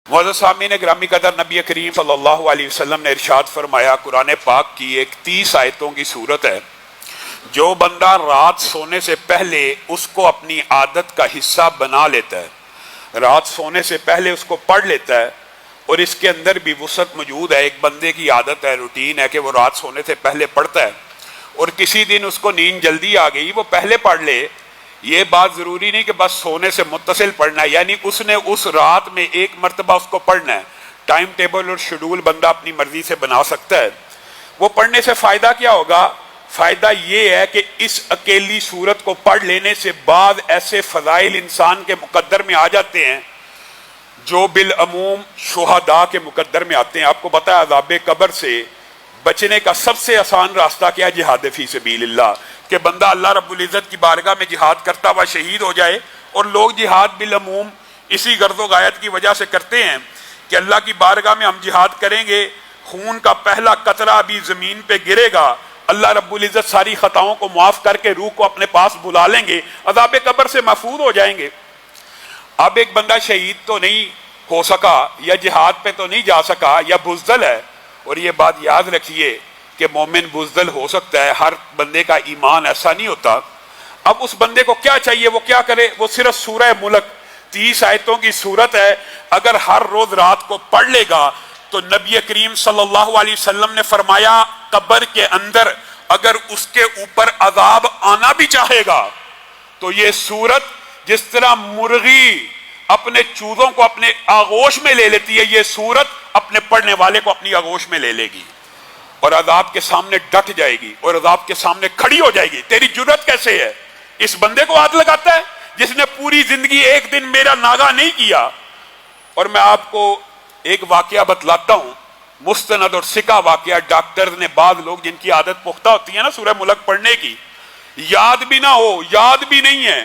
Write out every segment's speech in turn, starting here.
मुअज़्ज़ज़ सामीन ग्रामी कदर, नबी करीम सल्लल्लाहु अलैहि वसल्लम ने इरशाद फरमाया, कुरान पाक की एक 30 आयतों की सूरत है, जो बंदा रात सोने से पहले उसको अपनी आदत का हिस्सा बना लेता है, रात सोने से पहले उसको पढ़ लेता है, और इसके अंदर भी वुसअत मौजूद है। एक बंदे की आदत है, रूटीन है कि वो रात सोने से पहले पढ़ता है, और किसी दिन उसको नींद जल्दी आ गई, वो पहले पढ़ ले। ये बात ज़रूरी नहीं कि बस सोने से मुत्तसिल पढ़ना है, यानी उसने उस रात में एक मरतबा उसको पढ़ना है। टाइम टेबल और शेड्यूल बंदा अपनी मर्जी से बना सकता है। वो पढ़ने से फ़ायदा क्या होगा? फ़ायदा ये है कि इस अकेली सूरत को पढ़ लेने से बाद ऐसे फ़ज़ाइल इंसान के मुकद्दर में आ जाते हैं जो बिल अमूम शुहदा के मुकद्दर में आते हैं। आपको पता है अज़ाब कब्र से बचने का सबसे आसान रास्ता क्या है? जिहाद फी सबीलिल्लाह, कि बंदा अल्लाह रब्बुल इज़्ज़त की बारगाह में जिहाद करता हुआ शहीद हो जाए। और लोग जिहाद बिल अमूम इसी गर्ज़ो गायत की वजह से करते हैं कि अल्लाह की बारगाह में हम जिहाद करेंगे, खून का पहला कतरा भी ज़मीन पे गिरेगा, अल्लाह रब्बुल इज़्ज़त सारी खताओं को माफ़ करके रूह को अपने पास बुला लेंगे, अज़ाब कब्र से महफूज हो जाएंगे। अब एक बंदा शहीद तो नहीं हो सका, या जिहाद पे तो नहीं जा सका, या बुज़दिल है। और ये बात याद रखिए कि मोमिन बुज़दिल हो सकता है, हर बंदे का ईमान ऐसा नहीं होता। अब उस बंदे को क्या चाहिए? वो क्या करे? वो सिर्फ सूरह मुल्क 30 आयतों की सूरत है, अगर हर रोज रात को पढ़ लेगा तो नबी करीम सल्लल्लाहु अलैहि वसल्लम ने फरमाया, कब्र के अंदर अगर उसके ऊपर अजाब आना भी चाहेगा तो ये सूरत जिस तरह मुर्गी अपने चूजों को अपने आगोश में ले लेती है, ये सूरत अपने पढ़ने वाले को अपनी आगोश में ले लेगी और अजाब के सामने डट जाएगी और अजाब के सामने खड़ी हो जाएगी। तेरी जुर्रत कैसे है? इस बंदे को हाथ लगाता है जिसने पूरी जिंदगी एक दिन मेरा नागा नहीं किया। और मैं आपको एक वाकया बतलाता हूं, मुस्तनद और सिका वाकया। डॉक्टर ने, बाद लोग जिनकी आदत पुख्ता होती है ना सूरह मुल्क पढ़ने की, याद भी ना हो, याद भी नहीं है,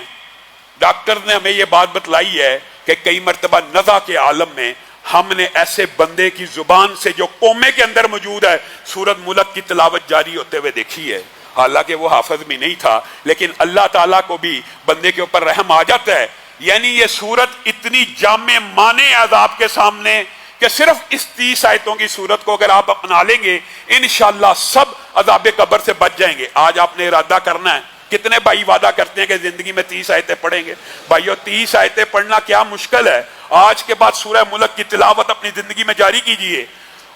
डॉक्टर ने हमें यह बात बतलाई है कि कई मरतबा नज़ा के आलम में हमने ऐसे बंदे की जुबान से जो कोमे के अंदर मौजूद है सूरत मुल्क की तिलावत जारी होते हुए देखी है। हालांकि वो हाफिज भी नहीं था, लेकिन अल्लाह ताला को भी बंदे के ऊपर रहम आ जाता है। यानी ये सूरत इतनी जामे माने अज़ाब के सामने कि सिर्फ इस 30 आयतों की सूरत को अगर आप अपना लेंगे इंशाअल्लाह सब अज़ाब कब्र से बच जाएंगे। आज आपने इरादा करना है। कितने भाई वादा करते हैं कि जिंदगी में 30 आयतें पढ़ेंगे? भाइयों 30 आयतें पढ़ना क्या मुश्किल है। आज के बाद सूरह मुल्क की तिलावत अपनी जिंदगी में जारी कीजिए।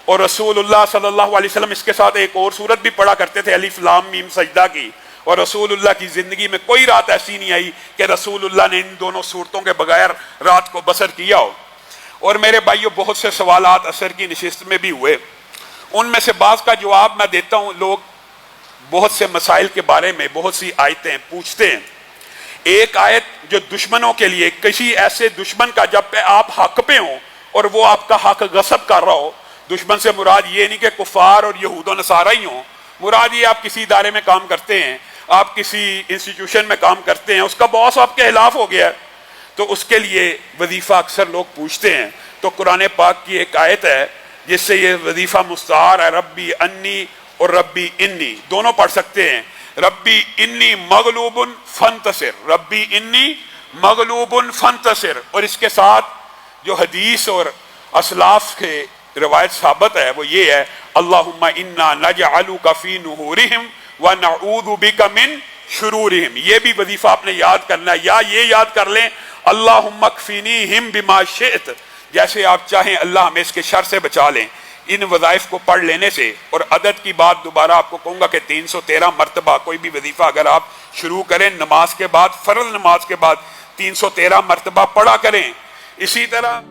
और रसूलुल्लाह सल्लल्लाहु अलैहि वसल्लम इसके साथ एक और सूरत भी पढ़ा करते थे, अलिफ लाम मीम सजदा की। और रसूलुल्लाह की जिंदगी में कोई रात ऐसी नहीं आई कि रसूलुल्लाह ने इन दोनों सूरतों के बगैर रात को बसर किया हो। और मेरे भाइयों बहुत से सवालात असर की नशिस्त में भी हुए, उनमें से बाज़ का जवाब मैं देता हूँ। लोग बहुत से मसाइल के बारे में बहुत सी आयतें पूछते हैं। एक आयत जो दुश्मनों के लिए, किसी ऐसे दुश्मन का जब पे आप हक पे हो और वो आपका हक गसब कर रहा हो, दुश्मन से मुराद ये नहीं कि कुफार और यहूद और नसारा ही हो, मुराद ये आप किसी इदारे में काम करते हैं, आप किसी इंस्टीट्यूशन में काम करते हैं, उसका बॉस आपके खिलाफ हो गया, तो उसके लिए वजीफा अक्सर लोग पूछते हैं। तो कुरान पाक की एक आयत है जिससे ये वजीफा मुस्तार है, रब्बी अन्नी और रब्बी इन्नी दोनों पढ़ सकते हैं। रब्बी इन्नी मगलूबुन फंतसिर, रब्बी इन्नी मगलूबुन फंतसिर। और इसके साथ जो हदीस और असलाफ के रिवायत साबित है वो ये है, अल्लाहुम्मा इन्ना नजअलुका फी नुहूरिहिम व नऊदु बिका मिन शुरूरिहिम। ये भी वजीफा आपने याद करना है, या ये याद कर लें, अल्लाहुम्मा कफीनीहिम बिमा शिअत, जैसे आप चाहें अल्लाह हमें इसके शर से बचा लें। इन वज़ाइफ को पढ़ लेने से, और अदद की बात दोबारा आपको कहूँगा कि 313 मरतबा कोई भी वजीफा अगर आप शुरू करें नमाज के बाद, फ़र्ज़ नमाज के बाद 313 मरतबा पढ़ा करें। इसी तरह